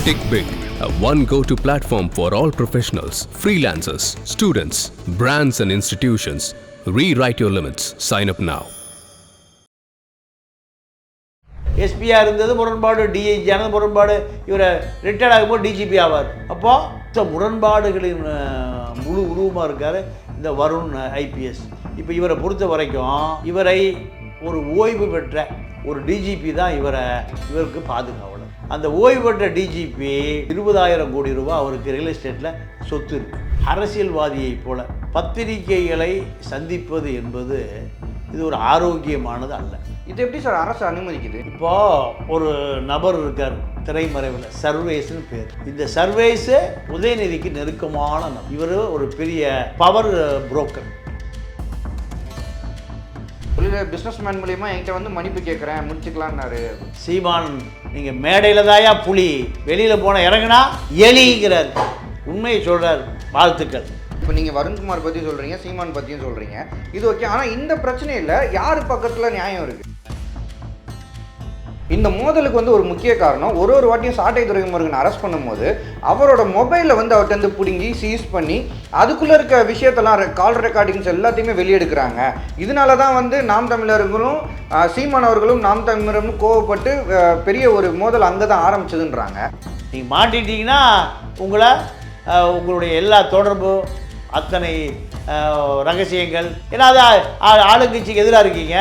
Tick Big, a one go-to platform for all professionals, freelancers, students, brands and institutions. Rewrite your limits. Sign up now. எஸ்பியாக இருந்தது முரண்பாடு, DIG ஆனது முரண்பாடு, இவரை retired ஆகும்போது DGP ஆவார். அப்போது முரண்பாடுகளின் முழு உருவமாக இருக்கார் இந்த வருண் ஐபிஎஸ். இப்போ இவரை பொறுத்த வரைக்கும் இவரை ஒரு ஓய்வு பெற்ற ஒரு டிஜிபி தான் இவருக்கு பாதுகாவலர். அந்த ஓய்வு பெற்ற டிஜிபி 20,000 கோடி ரூபாய் அவருக்கு ரியல் எஸ்டேட்டில் சொத்து இருக்குது. அரசியல்வாதியை போல பத்திரிகைகளை சந்திப்பது என்பது இது ஒரு ஆரோக்கியமானது அல்ல. இது எப்படி சார் அரசு அனுமதிக்குது? இப்போது ஒரு நபர் இருக்கார் திரைமறைவில், சர்வேஸ்னு பேர். இந்த சர்வேஸு உதயநிதிக்கு நெருக்கமான நபர். இவர் ஒரு பெரிய பவர் புரோக்கர். பிஸ்னஸ் மேன் மூலியமா என்கிட்ட வந்து மன்னிப்பு கேட்குறேன், முடிச்சுக்கலான்னாரு சீமான். நீங்கள் மேடையில் தாயா புலி, வெளியில் போன இறங்குனா எலிங்கிறார். உண்மையை சொல்கிறார். வாழ்த்துக்கள். இப்போ நீங்கள் வருண்குமார் பற்றி சொல்கிறீங்க, சீமான் பற்றியும் சொல்கிறீங்க, இது ஓகே. ஆனால் இந்த பிரச்சனையில் யார் பக்கத்தில் நியாயம் இருக்குது? இந்த மோதலுக்கு வந்து ஒரு முக்கிய காரணம், ஒரு வாட்டியும் சாட்டை துரைமுருகன் அரெஸ்ட் பண்ணும்போது அவரோட மொபைலில் வந்து அவர்கிட்ட பிடுங்கி சீஸ் பண்ணி அதுக்குள்ளே இருக்க விஷயத்தெல்லாம் கால் ரெக்கார்டிங்ஸ் எல்லாத்தையுமே வெளியெடுக்கிறாங்க. இதனால தான் வந்து நாம் தமிழர்களும் சீமான் அவர்களும் நாம் தமிழரும் கோவப்பட்டு பெரிய ஒரு மோதல் அங்கே தான் ஆரம்பிச்சதுன்றாங்க. நீங்கள் மாட்டிட்டீங்கன்னா உங்களுடைய எல்லா தொடர்பு, அத்தனை ரகசியங்கள், ஏன்னா அது ஆளுங்கட்சிக்கு எதிராக இருக்கீங்க.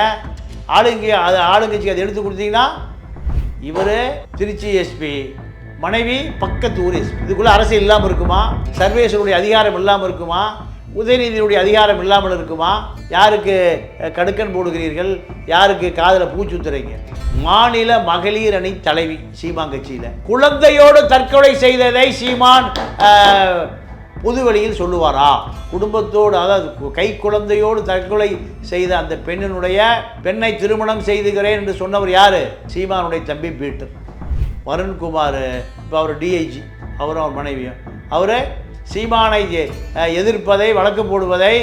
ஆளுங்கட்சிக்கு அதை எடுத்து கொடுத்தீங்கன்னா இவர் திருச்சி எஸ்பி, மனைவி பக்கத்து ஊர் எஸ்பி. இதுக்குள்ளே அரசியல் இல்லாமல் இருக்குமா? சர்வேசனுடைய அதிகாரம் இல்லாமல் இருக்குமா? உதயநிதியுடைய அதிகாரம் இல்லாமல் இருக்குமா? யாருக்கு கடுக்கன் போடுகிறீர்கள்? யாருக்கு காதில் பூச்சுத்துறீங்க? மாநில மகளிர் அணி தலைவி சீமான் கட்சியில் குழந்தையோடு தற்கொலை செய்ததை சீமான் பொதுவெளியில் சொல்லுவாரா? குடும்பத்தோடு, அதாவது கை குழந்தையோடு தற்கொலை செய்த அந்த பெண்ணை திருமணம் செய்துகிறேன் என்று சொன்னவர் யார்? சீமானுடைய தம்பி பீட்டர். வருண்குமார் இப்போ அவர் டிஐஜி, அவரும் அவர் மனைவியும். அவர் சீமானை எதிர்ப்பதை, வழக்கு போடுவதை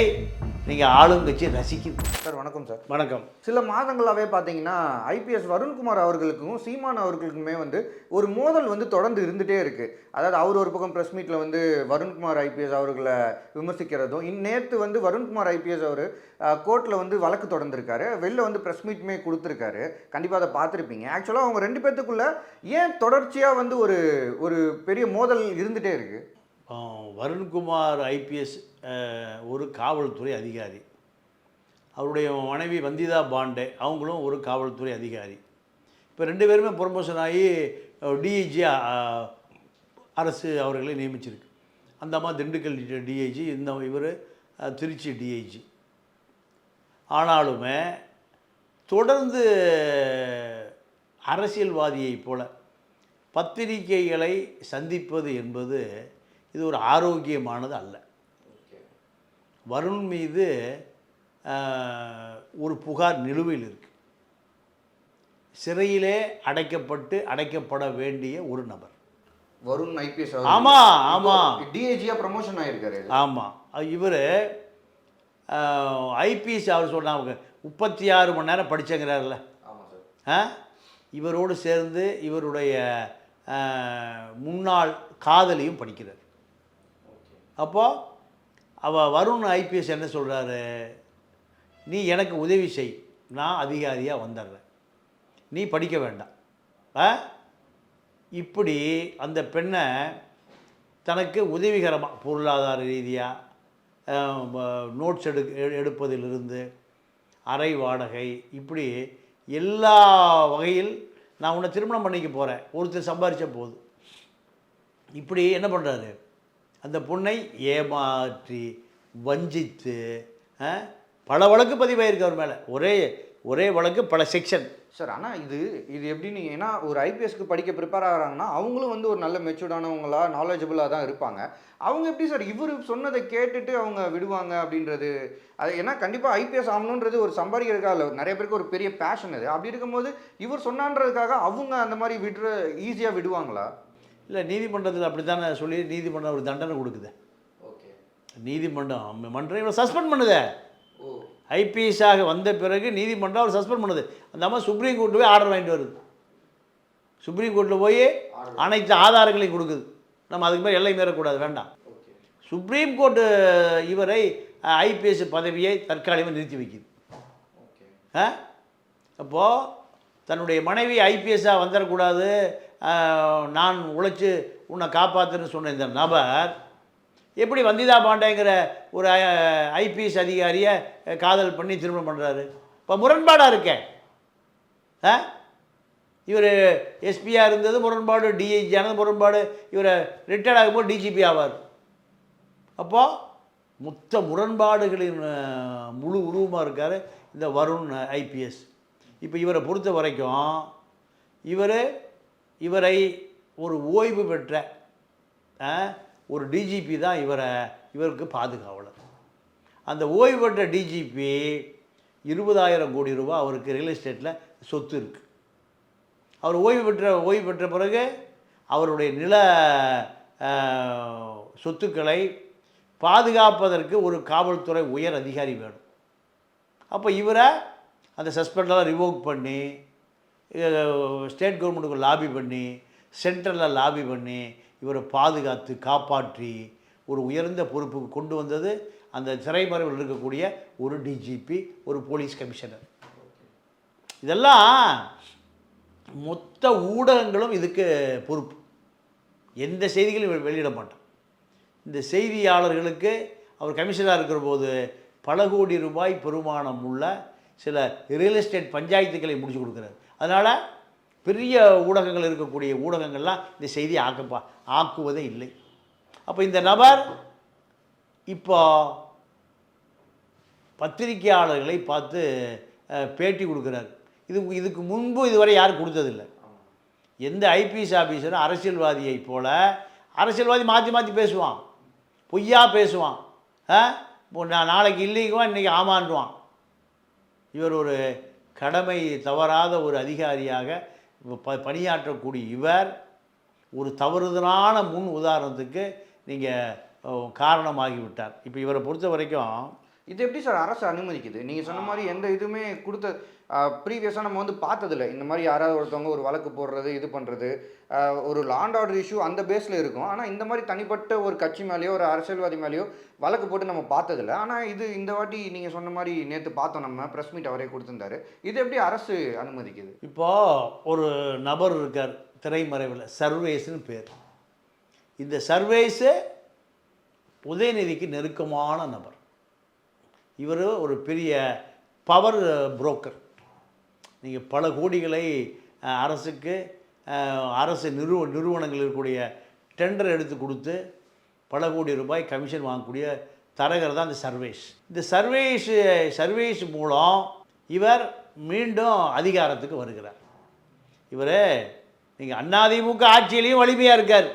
நீங்கள் ஆளுங்கட்சி ரசிக்குது. சார் வணக்கம். சார் வணக்கம். சில மாதங்களாகவே பார்த்தீங்கன்னா ஐபிஎஸ் வருண்குமார் அவர்களுக்கும் சீமான் அவர்களுக்குமே வந்து ஒரு மோதல் வந்து தொடர்ந்து இருந்துகிட்டே இருக்குது. அதாவது அவர் ஒரு பக்கம் ப்ரெஸ் மீட்டில் வந்து வருண்குமார் ஐபிஎஸ் அவர்களை விமர்சிக்கிறதும், நேற்று வந்து வருண்குமார் ஐபிஎஸ் அவர் கோர்ட்டில் வந்து வழக்கு தொடர்ந்துருக்காரு, வெளில வந்து ப்ரெஸ் மீட்டுமே கொடுத்துருக்காரு. கண்டிப்பாக அதை பார்த்துருப்பீங்க. ஆக்சுவலாக அவங்க ரெண்டு பேர்த்துக்குள்ளே ஏன் தொடர்ச்சியாக வந்து ஒரு பெரிய மோதல் இருந்துகிட்டே இருக்குது? வருண்குமார் ஐபிஎஸ் ஒரு காவல்துறை அதிகாரி, அவருடைய மனைவி வந்திதா பாண்டே அவங்களும் ஒரு காவல்துறை அதிகாரி. இப்போ ரெண்டு பேருமே ப்ரொமோஷன் ஆகி டிஐஜி அரசு அவர்களை நியமிச்சிருக்கு. அந்த அம்மா திண்டுக்கல் டிஐஜி, இவர் திருச்சி டிஐஜி. ஆனாலுமே தொடர்ந்து அரசியல்வாதியை போல பத்திரிகைகளை சந்திப்பது என்பது இது ஒரு ஆரோக்கியமானது அல்ல. வருண் மீது ஒரு புகார் நிலுவையில் இருக்குது. சிறையிலே அடைக்கப்பட வேண்டிய ஒரு நபர் வருண் ஐபிஎஸ். ஆமாம், டிஐஜியா ப்ரமோஷன் ஆகியிருக்காரு. ஆமாம், இவர் ஐபிஎஸ். அவர் சொன்னாங்க 36 மணி நேரம் படித்தங்கிறார்ல. இவரோடு சேர்ந்து இவருடைய முன்னாள் காதலியும் படிக்கிறார். அப்போது வருண் ஐபிஎஸ் என்ன சொல்கிறாரு? நீ எனக்கு உதவி செய், நான் அதிகாரியாக வந்துடுறேன், நீ படிக்க வேண்டாம். இப்படி அந்த பெண்ணை தனக்கு உதவிகரமாக பொருளாதார ரீதியாக நோட்ஸ் எடுப்பதிலிருந்து அறை வாடகை, இப்படி எல்லா வகையில் நான் உன்னை திருமணம் பண்ணிக்க போகிறேன், ஒருத்தர் சம்பாதிச்ச போது, இப்படி என்ன பண்ணுறாரு? அந்த பொண்ணை ஏமாற்றி வஞ்சித்து பல வழக்கு பதிவாயிருக்கு அவர் மேலே. ஒரே வழக்கு, பல செக்ஷன். சார் ஆனால் இது எப்படின்னு, ஏன்னா ஒரு ஐபிஎஸ்க்கு படிக்க ப்ரிப்பேர் ஆகிறாங்கன்னா அவங்களும் வந்து ஒரு நல்ல மெச்சூர்டானவங்களா, நாலேஜபிளாக தான் இருப்பாங்க. அவங்க எப்படி சார் இவர் சொன்னதை கேட்டுட்டு அவங்க விடுவாங்க அப்படின்றது? அது ஏன்னா கண்டிப்பாக ஐபிஎஸ் ஆகணுன்றது ஒரு சம்பாதிக்கிறதுக்காக இல்லை, நிறைய பேருக்கு ஒரு பெரிய பேஷன் அது. அப்படி இருக்கும்போது இவர் சொன்னான்றதுக்காக அவங்க அந்த மாதிரி ஈஸியாக விடுவாங்களா? இல்லை, நீதிமன்றத்தில் அப்படி தானே சொல்லி நீதிமன்றம் ஒரு தண்டனை கொடுக்குது. ஓகே, மன்றம் இவரை சஸ்பெண்ட் பண்ணுதே. ஐபிஎஸ்ஸாக வந்த பிறகு நீதிமன்றம் அவர் சஸ்பெண்ட் பண்ணுது. அந்த அம்மா சுப்ரீம் கோர்ட்டு போய் ஆர்டர் வாங்கிட்டு வருது. சுப்ரீம் கோர்ட்டில் போய் அனைத்து ஆதாரங்களையும் கொடுக்குது. நம்ம அதுக்கு மேலே எல்லை மீறக்கூடாது, வேண்டாம். சுப்ரீம் கோர்ட்டு இவரை ஐபிஎஸ் பதவியை தற்காலிகமாக நிறுத்தி வைக்குது. அப்போது தன்னுடைய மனைவி ஐபிஎஸ்ஸாக வந்துடக்கூடாது, நான் உழைச்சி உன்னை காப்பாற்றுன்னு சொன்ன இந்த நபர் எப்படி வந்திதா பாண்டேங்கிற ஒரு ஐபிஎஸ் அதிகாரியை காதல் பண்ணி திருமணம் பண்ணுறாரு? இப்போ முரண்பாடாக இருக்கேன். இவர் எஸ்பியாக இருந்தது முரண்பாடு, டிஐஜி ஆனது முரண்பாடு, இவர் ரிட்டையர்ட் ஆகும்போது டிஜிபி ஆவார். அப்போது மொத்த முரண்பாடுகளின் முழு உருவமாக இருக்கார் இந்த வருண் ஐபிஎஸ். இப்போ இவரை பொறுத்த வரைக்கும் இவரை ஒரு ஓய்வு பெற்ற ஒரு டிஜிபி தான் இவருக்கு பாதுகாவலர். அந்த ஓய்வு பெற்ற டிஜிபி 20,000 கோடி ரூபா அவருக்கு ரியல் எஸ்டேட்டில் சொத்து இருக்குது. அவர் ஓய்வு பெற்ற பிறகு அவருடைய நில சொத்துக்களை பாதுகாப்பதற்கு ஒரு காவல்துறை உயர் அதிகாரி வேணும். அப்போ இவரை அந்த சஸ்பெண்டெல்லாம் ரிவோக் பண்ணி ஸ்டேட் கவர்மெண்ட்டுக்கு லாபி பண்ணி சென்ட்ரலில் லாபி பண்ணி இவரை பாதுகாத்து காப்பாற்றி ஒரு உயர்ந்த பொறுப்புக்கு கொண்டு வந்தது அந்த திரைமறைவில் இருக்கக்கூடிய ஒரு டிஜிபி, ஒரு போலீஸ் கமிஷனர். இதெல்லாம் மொத்த ஊடகங்களும் இதுக்கு பொறுப்பு. எந்த செய்திகளும் வெளியிட மாட்டான். இந்த செய்தியாளர்களுக்கு அவர் கமிஷனராக இருக்கிற போது பல கோடி ரூபாய் பெருமானம் உள்ள சில ரியல் எஸ்டேட் பஞ்சாயத்துக்களை முடிச்சு கொடுக்குறாரு. அதனால் பெரிய ஊடகங்கள் இருக்கக்கூடிய ஊடகங்கள்லாம் இந்த செய்தியை ஆக்குவதே இல்லை. அப்போ இந்த நபர் இப்போ பத்திரிகையாளர்களை பார்த்து பேட்டி கொடுக்குறாரு. இதுக்கு முன்பு இதுவரை யாரும் கொடுத்ததில்லை. எந்த ஐபிஎஸ் ஆஃபீஸரும் அரசியல்வாதியை போல் அரசியல்வாதி மாற்றி மாற்றி பேசுவான், பொய்யா பேசுவான், நாளைக்கு இல்லைங்குவான், இன்றைக்கி ஆமான்டுவான். இவர் ஒரு கடமை தவறாத ஒரு அதிகாரியாக பணியாற்றக்கூடிய இவர் ஒரு தவறுதலான முன் உதாரணத்துக்கு நீங்கள் காரணமாகிவிட்டார். இப்போ இவரை பொறுத்த வரைக்கும் இது எப்படி சார் அரசு அனுமதிக்குது? நீங்கள் சொன்ன மாதிரி எந்த இதுவுமே கொடுத்த ப்ரீவியஸாக நம்ம வந்து பார்த்ததில்ல. இந்த மாதிரி யாராவது ஒருத்தவங்க ஒரு வழக்கு போடுறது, இது பண்ணுறது, ஒரு லா அண்ட் ஆர்டர் இஷ்யூ அந்த பேஸில் இருக்கும். ஆனால் இந்த மாதிரி தனிப்பட்ட ஒரு கட்சி மேலேயோ ஒரு அரசியல்வாதி மேலேயோ வழக்கு போட்டு நம்ம பார்த்ததில்ல. ஆனால் இது இந்த வாட்டி நீங்கள் சொன்ன மாதிரி நேற்று பார்த்தோம், நம்ம ப்ரெஸ் மீட் அவரே கொடுத்துருந்தாரு. இது எப்படி அரசு அனுமதிக்குது? இப்போது ஒரு நபர் இருக்கார் திரைமறைவில், சர்வேஸ்னு பேர். இந்த சர்வேஸு உதயநிதிக்கு நெருக்கமான நபர். இவர் ஒரு பெரிய பவர் புரோக்கர். நீங்கள் பல கோடிகளை அரசுக்கு அரசு நிறுவனங்கள் இருக்கக்கூடிய டெண்டர் எடுத்து கொடுத்து பல கோடி ரூபாய் கமிஷன் வாங்கக்கூடிய தரகர் தான் இந்த சர்வேஸ். இந்த சர்வேஸ் மூலம் இவர் மீண்டும் அதிகாரத்துக்கு வருகிறார். இவர் நீங்கள் அதிமுக ஆட்சியிலையும் வலிமையாக இருக்கார்.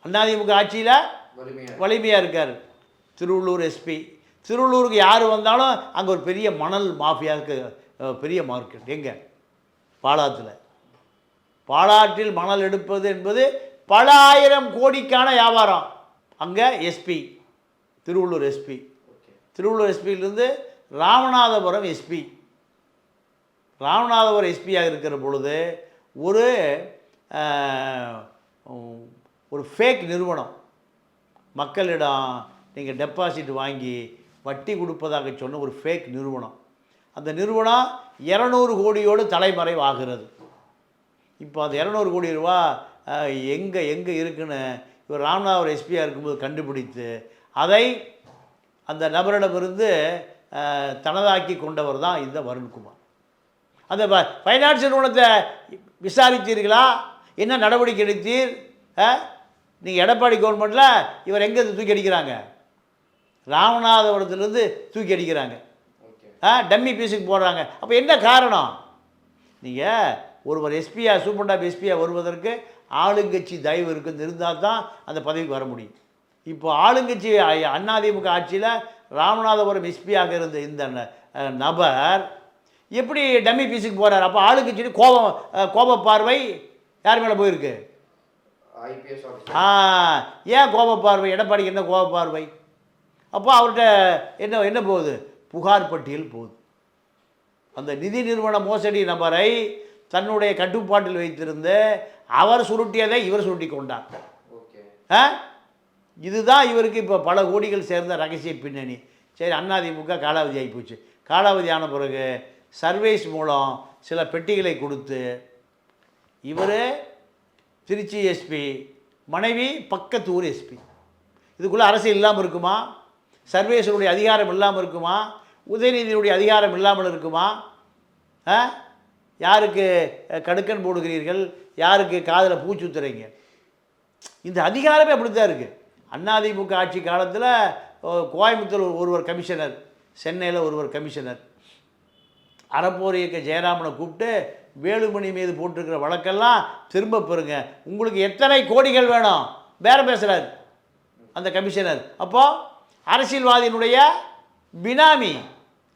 அதிமுக ஆட்சியில் வலிமையாக இருக்கார். திருவள்ளூர் எஸ்பி. திருவள்ளூருக்கு யார் வந்தாலும் அங்கே ஒரு பெரிய மணல் மாஃபியாவுக்கு பெரிய மார்க்கெட். எங்கே? பாலாற்றில் மணல் எடுப்பது என்பது பல ஆயிரம் கோடிக்கான வியாபாரம். அங்கே எஸ்பி, திருவள்ளூர் எஸ்பி. திருவள்ளூர் எஸ்பியிலிருந்து ராமநாதபுரம் எஸ்பி. ராமநாதபுரம் எஸ்பியாக இருக்கிற பொழுது ஒரு ஃபேக் நிறுவனம் மக்களிடம் நீங்கள் டெபாசிட் வாங்கி வட்டி கொடுப்பதாக சொன்ன ஒரு ஃபேக் நிறுவனம். அந்த நிறுவனம் 200 கோடியோடு தலைமறைவாகிறது. இப்போ அந்த 200 கோடி ரூபா எங்கே இருக்குன்னு இவர் ராமநாதபுரம் எஸ்பியாக இருக்கும்போது கண்டுபிடித்து அதை அந்த நபரிடமிருந்து தனதாக்கி கொண்டவர் தான் இந்த வருண்குமார். அந்த ஃபைனான்ஸ் நிறுவனத்தை விசாரித்தீர்களா? என்ன நடவடிக்கை எடுத்தீர்? நீங்கள் எடப்பாடி கவர்மெண்ட்டில் இவர் எங்கே தூக்கி அடிக்கிறாங்க? ராமநாதபுரத்துலேருந்து தூக்கி அடிக்கிறாங்க, டம்மி பீஸுக்கு போடுறாங்க. அப்போ என்ன காரணம்? நீங்கள் ஒருவர் எஸ்பியாக சூப்பர் டாப் எஸ்பியாக வருவதற்கு ஆளுங்கட்சி தயவு இருக்குன்னு இருந்தால் தான் அந்த பதவிக்கு வர முடியும். இப்போ ஆளுங்கட்சி அதிமுக ஆட்சியில் ராமநாதபுரம் எஸ்பியாக இருந்த இந்த நபர் எப்படி டம்மி பீஸுக்கு போகிறார்? அப்போ ஆளுங்கட்சி கோப பார்வை யார் மேலே போயிருக்கு? ஏன் கோப பார்வை? எடப்பாடிக்கு என்ன கோப பார்வை? அப்போ அவர்கிட்ட என்ன போகுது? புகார் பட்டியல் போகுது. அந்த நிதி நிறுவன மோசடி நபரை தன்னுடைய கட்டுப்பாட்டில் வைத்திருந்து அவர் சுருட்டியதை இவர் சுருட்டி கொண்டார். இதுதான் இவருக்கு இப்போ பல கோடிகள் சேர்ந்த ரகசிய பின்னணி. சரி, அதிமுக காலாவதி ஆகிப்போச்சு. காலாவதி ஆன பிறகு சர்வீஸ் மூலம் சில பெட்டிகளை கொடுத்து இவர் திருச்சி எஸ்பி, மனைவி பக்கத்தூர் எஸ்பி. இதுக்குள்ளே அரசியல் இல்லாமல் இருக்குமா? சர்வேஸனுடைய அதிகாரம் இல்லாமல் இருக்குமா? உதயநிதியுடைய அதிகாரம் இல்லாமல் இருக்குமா? யாருக்கு கடுக்கன் போடுகிறீர்கள், யாருக்கு காதில் பூச்சுத்துறீங்க? இந்த அதிகாரமே அப்படி தான் இருக்குது. அதிமுக ஆட்சி காலத்தில் கோயம்புத்தூர் ஒருவர் கமிஷனர், சென்னையில் ஒருவர் கமிஷனர், அறப்போர் இயக்க ஜெயராமனை கூப்பிட்டு வேலுமணி மீது போட்டிருக்கிற வழக்கெல்லாம் திரும்ப பெறுங்க, உங்களுக்கு எத்தனை கோடிகள் வேணும் பேரம் பேசுகிறார் அந்த கமிஷனர். அப்போது அரசியல்வாதியினுடைய பினாமி.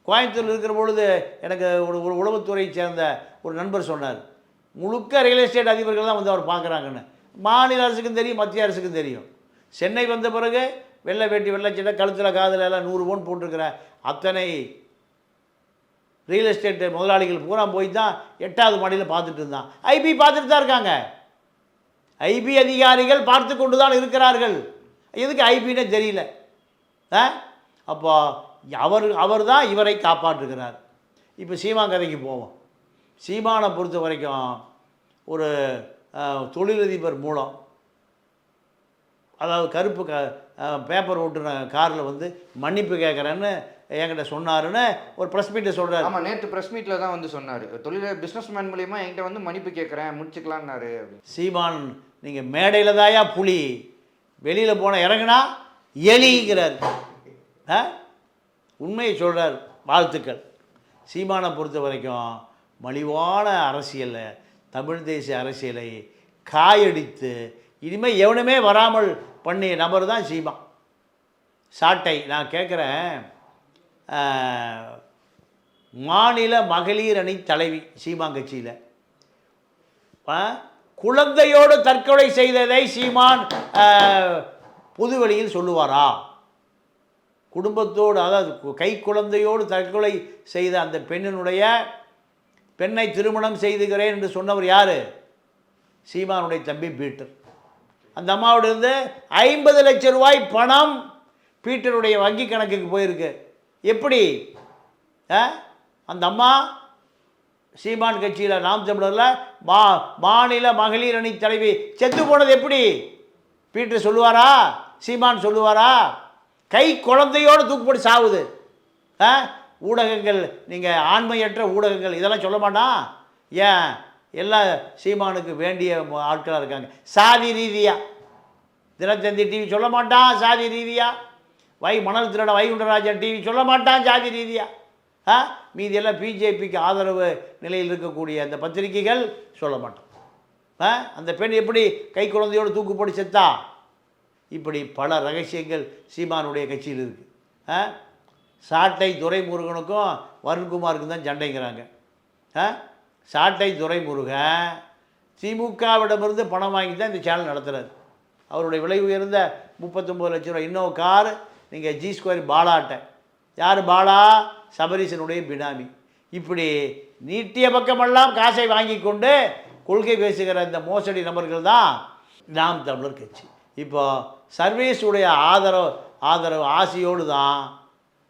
கோயம்புத்தூரில் இருக்கிற பொழுது எனக்கு ஒரு உளவுத்துறையை சேர்ந்த ஒரு நண்பர் சொன்னார், முழுக்க ரியல் எஸ்டேட் அதிபர்கள் தான் வந்து அவர் பார்க்குறாங்கன்னு. மாநில அரசுக்கும் தெரியும், மத்திய அரசுக்கும் தெரியும். சென்னை வந்த பிறகு வெள்ளை வேட்டி வெள்ளைச்சட்டை கழுத்தில் காதில் எல்லாம் 100 பவுன் போட்டிருக்கிற அத்தனை ரியல் எஸ்டேட் முதலாளிகள் பூரா போய் தான் 8வது மாடியில் பார்த்துட்டு இருந்தான். ஐபி பார்த்துட்டு தான் இருக்காங்க. ஐபி அதிகாரிகள் பார்த்து கொண்டு தான் இருக்கிறார்கள். எதுக்கு ஐபின்னே தெரியல. அப்போ அவர் தான் இவரை காப்பாற்றுகிறார். இப்போ சீமான் கதைக்கு போவோம். சீமானை பொறுத்த வரைக்கும் ஒரு தொழிலதிபர் மூலம், அதாவது கருப்பு பேப்பர் ஓட்டுன காரில் வந்து மன்னிப்பு கேட்குறேன்னு என்கிட்ட சொன்னாருன்னு ஒரு ப்ரெஸ் மீட்டில் சொல்கிறார். ஆமாம், நேற்று ப்ரெஸ் மீட்டில் தான் வந்து சொன்னார். பிஸ்னஸ் மேன் மூலியமாக என்கிட்ட வந்து மன்னிப்பு கேட்குறேன், முடிச்சுக்கலான்னாரு. சீமான், நீங்கள் மேடையில் தாயா புலி, வெளியில் போன இறங்குனா எலிங்கிறார். உண்மையை சொல்கிறார். வாழ்த்துக்கள். சீமானை பொறுத்த வரைக்கும் மலிவான அரசியலை, தமிழ் தேசிய அரசியலை காயடித்து இனிமேல் எவனுமே வராமல் பண்ணிய நபர் தான் சீமான். சாட்டை. நான் கேட்குறேன், மாநில மகளிர் அணி தலைவி சீமான் கட்சியில் குழந்தையோடு தற்கொலை செய்ததை சீமான் பொதுவெளியில் சொல்லுவாரா? குடும்பத்தோடு, அதாவது கை குழந்தையோடு தற்கொலை செய்த அந்த பெண்ணை திருமணம் செய்துகிறேன் என்று சொன்னவர் யார்? சீமானுடைய தம்பி பீட்டர். அந்த அம்மாவோட 50 லட்சம் ரூபாய் பணம் பீட்டருடைய வங்கி கணக்குக்கு போயிருக்கு. எப்படி அந்த அம்மா சீமான் கட்சியில், நாம் தமிழரில் மாநில மகளிர் அணி தலைவி செத்து போனது எப்படி பீட்டர் சொல்லுவாரா? சீமான் சொல்லுவாரா? கை குழந்தையோடு தூக்குப்படி சாவுது. ஊடகங்கள், நீங்கள் ஆண்மையற்ற ஊடகங்கள் இதெல்லாம் சொல்ல மாட்டான். ஏன்? எல்லாம் சீமானுக்கு வேண்டிய ஆட்களாக இருக்காங்க. சாதி ரீதியாக தினத்தந்தி டிவி சொல்ல மாட்டான், சாதி ரீதியாக மணல் திருட வைகுண்டராஜன் டிவி சொல்ல மாட்டான், சாதி ரீதியாக. மீதி எல்லாம் பிஜேபிக்கு ஆதரவு நிலையில் இருக்கக்கூடிய அந்த பத்திரிகைகள் சொல்ல மாட்டான். அந்த பெண் எப்படி கை குழந்தையோடு தூக்கு போட்டு செத்தா? இப்படி பல ரகசியங்கள் சீமானுடைய கட்சியில் இருக்குது. சாட்டை துரைமுருகனுக்கும் வருண்குமாருக்கும் தான் சண்டைங்கிறாங்க. சாட்டை துரைமுருகன் திமுகவிடமிருந்து பணம் வாங்கி தான் இந்த சேனல் நடத்துகிறார். அவருடைய விலை உயர்ந்த 39 லட்சம் ரூபாய் இன்னொரு கார். நீங்கள் G2 பாலாட்டை, யார் பாலா? சபரீசனுடைய பினாமி. இப்படி நீட்டிய பக்கமெல்லாம் காசை வாங்கி கொண்டு கொள்கை பேசுகிற இந்த மோசடி நபர்கள் தான் நாம் தமிழர் கட்சி. இப்போ சர்வீஸுடைய ஆதரவு ஆசையோடு தான்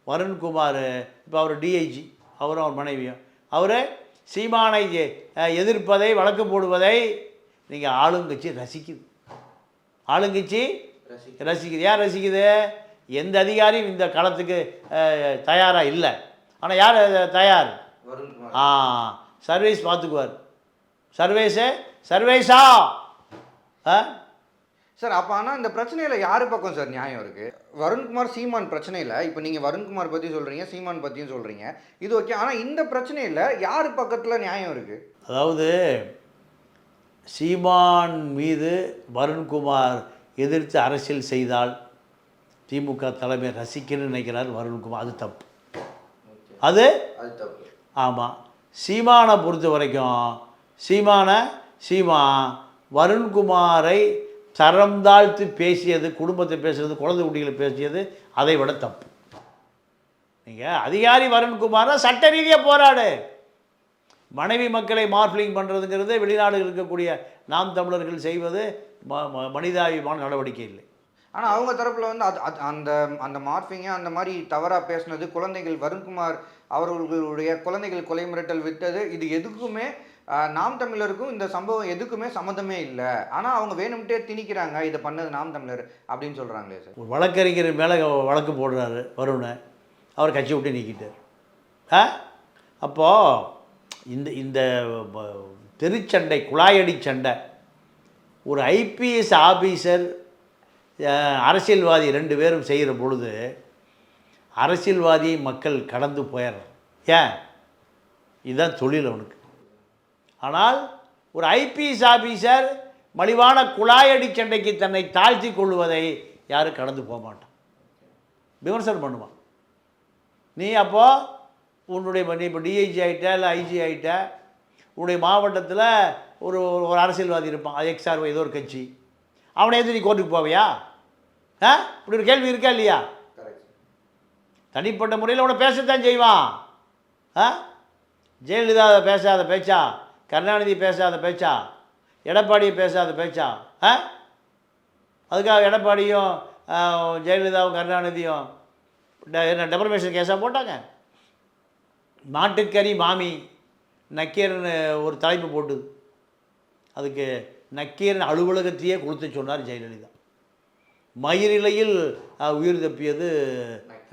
வருண்குமார், இப்போ அவர் டிஐஜி, அவரும் அவர் மனைவியும், அவர் சீமானை எதிர்ப்பதை, வழக்கு போடுவதை நீங்கள் ஆளுங்கட்சி ரசிக்குது. ஆளுங்கட்சி ரசிக்குது. யார் ரசிக்குது? எந்த அதிகாரியும் இந்த களத்துக்கு தயாராக இல்லை. ஆனால் யார் தயார்? சர்வீஸ் பார்த்துக்குவார். சர்வேஸா சார். அப்போ ஆனால் இந்த பிரச்சனையில் யார் பக்கம் சார் நியாயம் இருக்குது? வருண்குமார் சீமான் பிரச்சனையில், இப்போ நீங்கள் வருண்குமார் பற்றி சொல்கிறீங்க, சீமான் பற்றியும் சொல்கிறீங்க, இது ஓகே. ஆனால் இந்த பிரச்சனையில் யார் பக்கத்தில் நியாயம் இருக்குது? அதாவது சீமான் மீது வருண்குமார் எதிர்த்து அரசியல் செய்தால் திமுக தலைமை ரசிக்கணும்னு நினைக்கிறார் வருண்குமார். அது தப்பு. அது தப்பு. ஆமாம். சீமானை பொறுத்த வரைக்கும் சீமான் வருண்குமாரை தரம் தாழ்த்து பேசியது, குடும்பத்தை பேசுறது, குழந்தை குட்டிகளை பேசியது அதை விட தப்பு. நீங்கள் அதிகாரி வருண்குமாரை சட்ட ரீதியாக போராடு. மனைவி மக்களை மார்பிளிங் பண்ணுறதுங்கிறது வெளிநாடுகள் இருக்கக்கூடிய நாம் தமிழர்கள் செய்வது மனிதாபிமான நடவடிக்கை இல்லை. ஆனால் அவங்க தரப்பில் வந்து அந்த அந்த மார்பிங்க அந்த மாதிரி தவறாக பேசினது, குழந்தைகள் வருண்குமார் அவர்களுடைய குழந்தைகள் கொலை மிரட்டல் விட்டது, இது எதுக்குமே நாம் தமிழருக்கும் இந்த சம்பவம் எதுக்குமே சம்மந்தமே இல்லை. ஆனால் அவங்க வேணும்ட்டே திணிக்கிறாங்க, இதை பண்ணது நாம் தமிழர் அப்படின்னு சொல்கிறாங்களே சார். ஒரு வழக்கறிஞர் மேலே வழக்கு போடுறாரு வருணை, அவர் கட்சி விட்டு நீக்கிட்டார். அப்போது இந்த தெருச்சண்டை, குழாயடி சண்டை, ஒரு ஐபிஎஸ் ஆஃபீஸர் அரசியல்வாதி 2 பேரும் செய்கிற பொழுது அரசியல்வாதியை மக்கள் கடந்து போயிடுறான். ஏன்? இதுதான் தொழில் அவனுக்கு. ஆனால் ஒரு ஐபிஎஸ் ஆஃபீஸர் மலிவான குழாயடி சண்டைக்கு தன்னை தாழ்த்தி கொள்வதை யாரும் கடந்து போக மாட்டான், விமர்சனம் பண்ணுவான். நீ அப்போது உன்னுடைய நீ இப்போ டிஐஜி ஆகிட்ட இல்லை ஐஜி ஆகிட்ட, உன்னுடைய மாவட்டத்தில் ஒரு ஒரு அரசியல்வாதி இருப்பான், அது எக்ஸ்ஆர்ஓ ஏதோ ஒரு கட்சி, அவனை எதிர்த்து நீ கோர்ட்டுக்கு போவியா? இப்படி ஒரு கேள்வி இருக்கா இல்லையா? தனிப்பட்ட முறையில் அவனை பேசத்தான் செய்வான். ஜெயலலிதா பேசாத பேச்சா, கருணாநிதி பேசாத பேச்சா, எடப்பாடியை பேசாத பேச்சா? அதுக்காக எடப்பாடியும் ஜெயலலிதாவும் கருணாநிதியும் என்ன டெபர்மேஷன் கேஸாக போட்டாங்க? மாட்டுக்கறி மாமி நக்கீரன் ஒரு தலைப்பு போட்டு அதுக்கு நக்கீரன் அலுவலகத்தையே கொடுத்து சொன்னார் ஜெயலலிதா. மயிரிலையில் உயிர் தப்பியது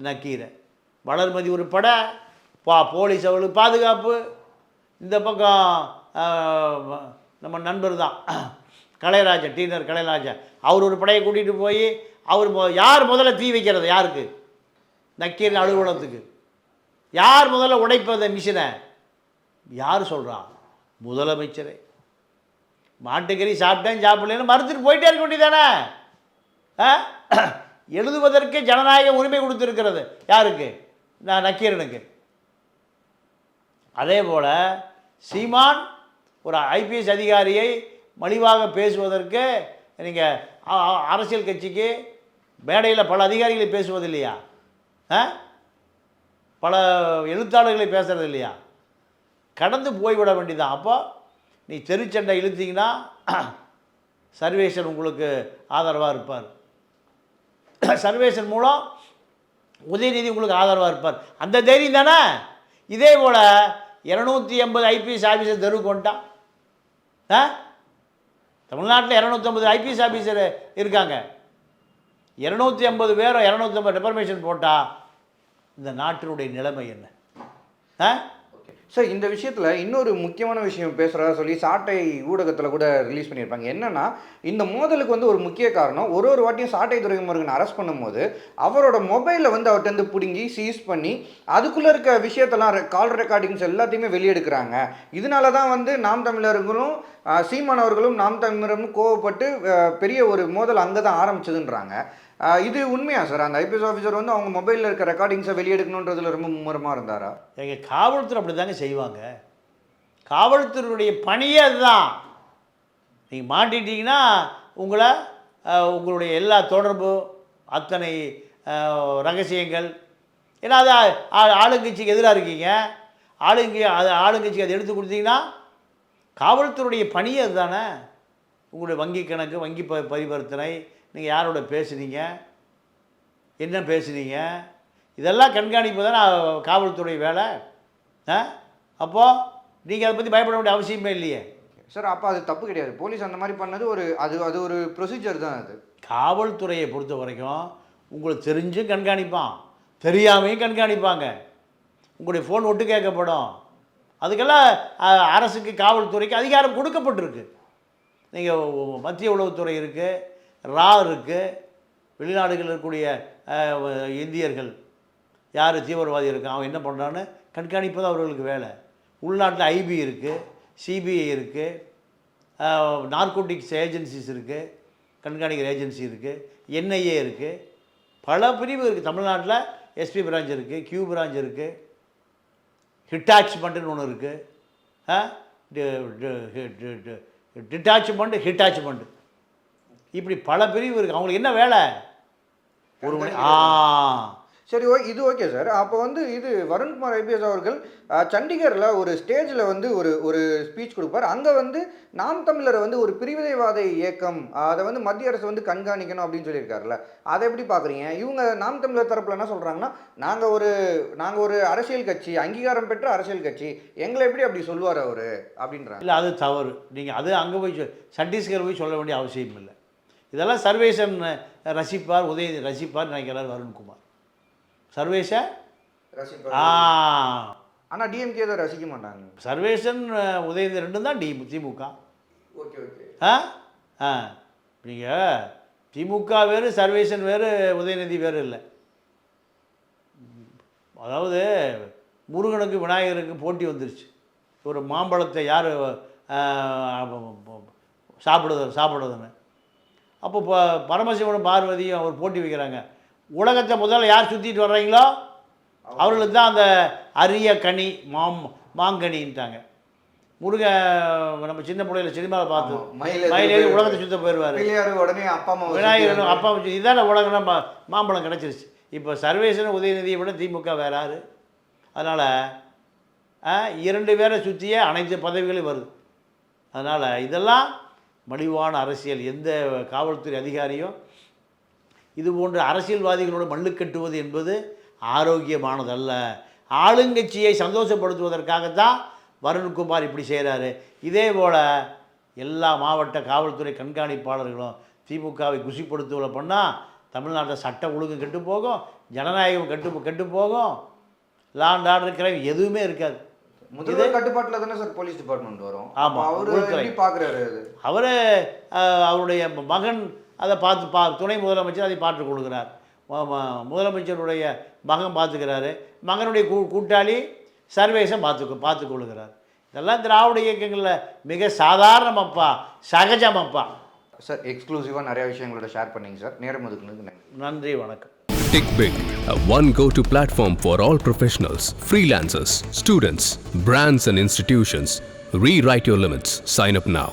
நக்கீரன். வளர்மதி ஒரு படை, போலீஸ் அவளுக்கு பாதுகாப்பு. இந்த பக்கம் நம்ம நண்பர் தான் கலைராஜன், டீனர் கலைராஜன், அவர் ஒரு படையை கூட்டிகிட்டு போய் அவர் யார் முதல்ல தீ வைக்கிறது? யாருக்கு? நக்கீரன் அலுவலகத்துக்கு. யார் முதல்ல உடைப்பத மிஷினை? யார் சொல்கிறான்? முதலமைச்சரே. மாட்டுக்கறி சாப்பிட்டேன் சாப்பிடலன்னு மறுத்துட்டு போயிட்டே இருக்க வேண்டியதானே? எழுதுவதற்கு ஜனநாயக உரிமை கொடுத்துருக்கிறது யாருக்கு? நக்கீரனுக்கு. அதே போல் சீமான் ஒரு ஐபிஎஸ் அதிகாரியை மலிவாக பேசுவதற்கு நீங்கள் அரசியல் கட்சிக்கு மேடையில் பல அதிகாரிகளை பேசுவது இல்லையா? பல எழுத்தாளர்களை பேசுகிறது இல்லையா? கடந்து போய்விட வேண்டியதான். அப்போ நீ தெருச்சண்டை இழுத்தீங்கன்னா சர்வேசன் உங்களுக்கு ஆதரவாக இருப்பார், சர்வேசன் மூலம் உதயநிதி உங்களுக்கு ஆதரவாக இருப்பார். அந்த தைரியம் தானே. இதே போல் 280 ஐபிஎஸ் ஆஃபீஸர் தெருவுக்கு வந்துட்டான். தமிழ்நாட்டில் 250 ஐபிஎஸ் ஆஃபீஸர் இருக்காங்க. 250 பேரும் 250 டெபர்மேஷன் போட்டால் இந்த நாட்டினுடைய நிலைமை என்ன? சார், இந்த விஷயத்தில் இன்னொரு முக்கியமான விஷயம் பேசுகிறதா சொல்லி சாட்டை ஊடகத்தில் கூட ரிலீஸ் பண்ணியிருப்பாங்க. என்னென்னா, இந்த மோதலுக்கு வந்து ஒரு முக்கிய காரணம், ஒரு வாட்டியும் சாட்டை துரைமுருகன் அரெஸ்ட் பண்ணும்போது அவரோட மொபைலில் வந்து அவர்கிட்ட பிடுங்கி சீஸ் பண்ணி அதுக்குள்ளே இருக்க விஷயத்தெல்லாம் கால் ரெக்கார்டிங்ஸ் எல்லாத்தையுமே வெளியெடுக்கிறாங்க. இதனால தான் வந்து நாம் தமிழர்களும் சீமான் அவர்களும் நாம் தமிழரும் கோவப்பட்டு பெரிய ஒரு மோதல் அங்கே தான் ஆரம்பிச்சதுன்றாங்க. இது உண்மையா சார்? அந்த ஐபிஎஸ் ஆஃபீஸர் வந்து அவங்க மொபைலில் இருக்க ரெக்கார்டிங்ஸை வெளியெடுக்கணுன்றதுல ரொம்ப மும்முரமாக இருந்தாரா? எங்கள் காவல்துறை அப்படி தாங்க செய்வாங்க. காவல்துறையுடைய பணியே அதுதான். நீங்கள் மாட்டிட்டீங்கன்னா உங்களுடைய எல்லா தொடர்பு, அத்தனை ரகசியங்கள், ஏன்னா அது ஆளுங்கட்சிக்கு எதிராக இருக்கீங்க, ஆளுங்கட்சிக்கு அதை எடுத்து கொடுத்தீங்கன்னா காவல்துறையுடைய பணியே அதுதானே. உங்களுடைய வங்கி கணக்கு, வங்கி பரிவர்த்தனை, நீங்கள் யாரோட பேசுனீங்க, என்ன பேசுனீங்க, இதெல்லாம் கண்காணிப்பு தானே காவல்துறை வேலை. அப்போது நீங்கள் அதை பற்றி பயப்பட வேண்டிய அவசியமே இல்லையே சார். அப்போ அது தப்பு கிடையாது. போலீஸ் அந்த மாதிரி பண்ணது அது ஒரு ப்ரொசீஜர் தான். அது காவல்துறையை பொறுத்த வரைக்கும் உங்களுக்கு தெரிஞ்சும் கண்காணிப்பான், தெரியாமையும் கண்காணிப்பாங்க. உங்களுடைய ஃபோன் ஒட்டு கேட்கப்படும். அதுக்கெல்லாம் அரசுக்கு, காவல்துறைக்கு அதிகாரம் கொடுக்கப்பட்டிருக்கு. நீங்கள் மத்திய உளவுத்துறை இருக்குது, ரா இருக்குது, வெளிநாடுகளில் இருக்கக்கூடிய இந்தியர்கள் யார் தீவிரவாதி இருக்கான், அவன் என்ன பண்ணுறான்னு கண்காணிப்பது அவர்களுக்கு வேலை. உள்நாட்டில் ஐபி இருக்குது, சிபிஐ இருக்குது, நார்கோட்டிக்ஸ் ஏஜென்சிஸ் இருக்குது, கண்காணிக்கிற ஏஜென்சி இருக்குது, என்ஐஏ இருக்குது, பல பிரிவு இருக்குது. தமிழ்நாட்டில் எஸ்பி பிரான்ச் இருக்குது, கியூ பிரான்ச் இருக்குது, ஹிட்டாச்மெண்ட்டுன்னு ஒன்று இருக்குது, டிட்டாச்மெண்ட்டு, ஹிட்டாச்மெண்ட்டு, இப்படி பல பிரிவு இருக்குது. அவங்களுக்கு என்ன வேலை? ஒரு மணி சரி, இது ஓகே சார். அப்போ வந்து இது வருண்குமார் ஐபிஎஸ் அவர்கள் சண்டிகரில் ஒரு ஸ்டேஜில் வந்து ஒரு ஸ்பீச் கொடுப்பார். அங்கே வந்து நாம் தமிழரை வந்து ஒரு பிரிவினைவாத இயக்கம், அதை வந்து மத்திய அரசு வந்து கண்காணிக்கணும் அப்படின்னு சொல்லியிருக்காருல்ல, அதை எப்படி பார்க்குறீங்க? இவங்க நாம் தமிழர் தரப்பில் என்ன சொல்கிறாங்கன்னா, நாங்கள் ஒரு அரசியல் கட்சி, அங்கீகாரம் பெற்ற அரசியல் கட்சி, எங்களை எப்படி அப்படி சொல்லுவார் அவர் அப்படின்றாங்க. இல்லை, அது தவறு. நீங்கள் அது அங்கே போய் சத்தீஸ்கர் போய் சொல்ல வேண்டிய அவசியம் இல்லை. இதெல்லாம் சர்வேசன் ரசிப்பார், உதயநிதி ரசிப்பார் நினைக்கிறார் வருண்குமார். சர்வேஷ ஆனால் டிஎம்கே தான் ரசிக்க மாட்டாங்க. சர்வேசன் உதயநிதி ரெண்டும் தான் திமுக. Okay okay. நீங்கள் திமுக வேறு, சர்வேசன் வேறு, உதயநிதி வேறு இல்லை. அதாவது முருகனுக்கு விநாயகருக்கு போட்டி வந்துருச்சு. ஒரு மாம்பழத்தை யார் சாப்பிடுதுன்னு. அப்போ பரமசிவனும் பார்வதியும் அவர் போட்டி வைக்கிறாங்க. உலகத்தை முதல்ல யார் சுற்றிட்டு வர்றீங்களோ அவர்களுக்கு தான் அந்த அரிய கனி மாங்கனின்ட்டாங்க. நம்ம சின்ன பிள்ளையில சினிமாவில் பார்த்து மயிலேறி உலகத்தை சுற்ற போயிடுவார். உடனே அப்பா அம்மா விநாயகர் அப்பா வச்சு இதான உலகம்னா மாம்பழம் கிடச்சிருச்சு. இப்போ சர்வேசன் உதயநிதியை விட திமுக வேற யார்? அதனால் 2 பேரை சுற்றியே அனைத்து பதவிகளும் வருது. அதனால் இதெல்லாம் மலிவான அரசியல். எந்த காவல்துறை அதிகாரியும் இது போன்ற அரசியல்வாதிகளோடு மல்லு கட்டுவது என்பது ஆரோக்கியமானதல்ல. ஆளுங்கட்சியை சந்தோஷப்படுத்துவதற்காகத்தான் வருண்குமார் இப்படி செய்கிறாரு. இதே போல் எல்லா மாவட்ட காவல்துறை கண்காணிப்பாளர்களும் திமுகவை குசிப்படுத்துவதை பண்ணால் தமிழ்நாட்டில் சட்ட ஒழுங்கு கெட்டு போகும், ஜனநாயகம் கெட்டு போகும், லா அண்ட் ஆர்டர் கிரைம் எதுவுமே இருக்காது. முதல்வர் கட்டுப்பாட்டில் தானே சார் போலீஸ் டிபார்ட்மெண்ட் வரும். ஆமாம், அவர் பார்க்குறாரு. அவர் அவருடைய மகன் அதை துணை முதலமைச்சர் அதை பார்த்து கொடுக்குறார். முதலமைச்சருடைய மகன் பார்த்துக்கிறாரு. மகனுடைய கூட்டாளி சர்வேசம் பார்த்து கொள்கிறார். இதெல்லாம் திராவிட இயக்கங்களில் மிக சாதாரணமப்பா, சகஜமப்பா. சார் எக்ஸ்க்ளூசிவாக நிறைய விஷயங்களோட ஷேர் பண்ணிங்க சார். நேரம் ஒதுக்குனதுக்கு நன்றி, வணக்கம். TechBig, a one go-to platform for all professionals, freelancers, students, brands and institutions. Rewrite your limits. Sign up now.